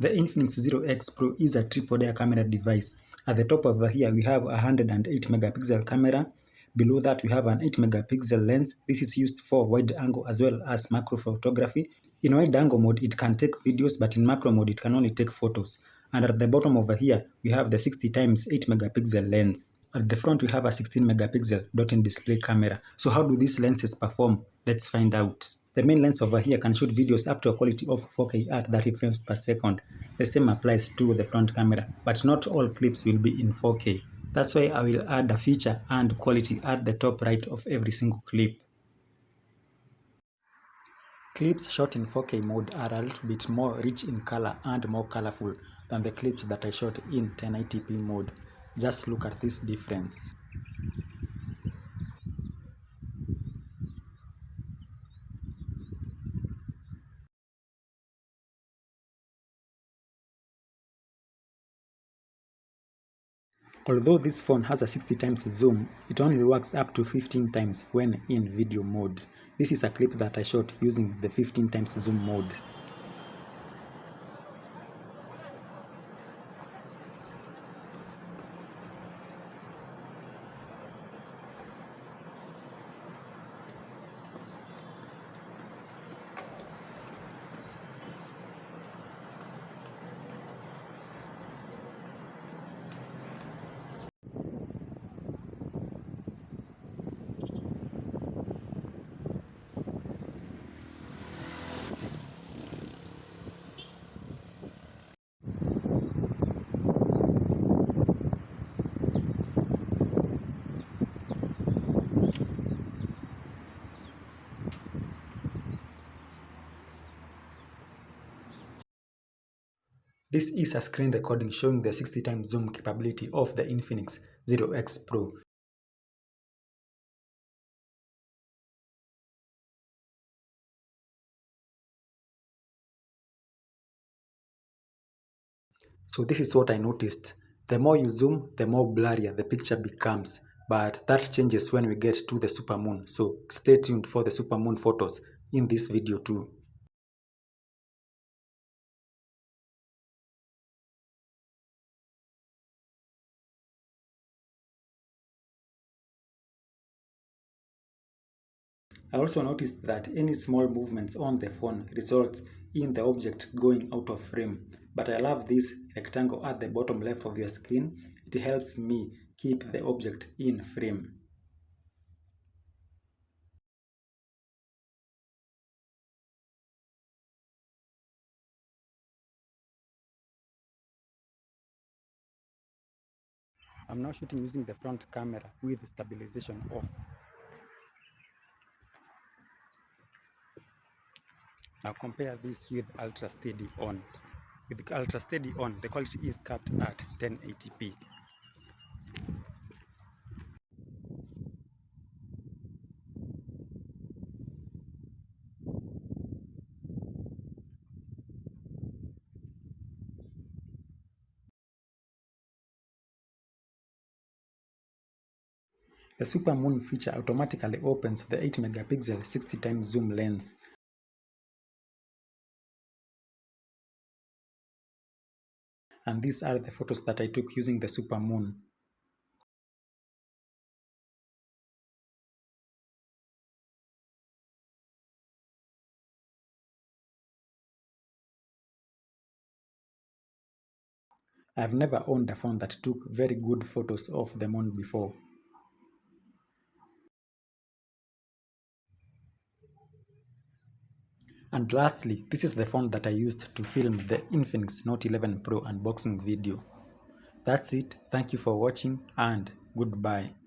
The Infinix Zero X Pro is a triple-layer camera device. At the top over here, we have a 108 megapixel camera. Below that, we have an 8 megapixel lens. This is used for wide angle as well as macro photography. In wide angle mode, it can take videos, but in macro mode, it can only take photos. And at the bottom over here, we have the 60 times 8 megapixel lens. At the front, we have a 16 megapixel dot-in display camera. So how do these lenses perform? Let's find out. The main lens over here can shoot videos up to a quality of 4K at 30 frames per second. The same applies to the front camera, but not all clips will be in 4K. That's why I will add a feature and quality at the top right of every single clip. Clips shot in 4K mode are a little bit more rich in color and more colorful than the clips that I shot in 1080p mode. Just look at this difference. Although this phone has a 60 times zoom, it only works up to 15 times when in video mode. This is a clip that I shot using the 15 times zoom mode. This is a screen recording showing the 60 times zoom capability of the Infinix Zero X Pro. So this is what I noticed. The more you zoom, the more blurrier the picture becomes. But that changes when we get to the supermoon. So stay tuned for the supermoon photos in this video too. I also noticed that any small movements on the phone results in the object going out of frame. But I love this rectangle at the bottom left of your screen. It helps me keep the object in frame. I'm now shooting using the front camera with stabilization off. Now compare this with ultra steady on. With ultra steady on, the quality is capped at 1080p. The supermoon feature automatically opens the 8 megapixel 60 times zoom lens. And these are the photos that I took using the supermoon. I've never owned a phone that took very good photos of the moon before. And lastly, this is the phone that I used to film the Infinix Note 11 Pro unboxing video. That's it. Thank you for watching and goodbye.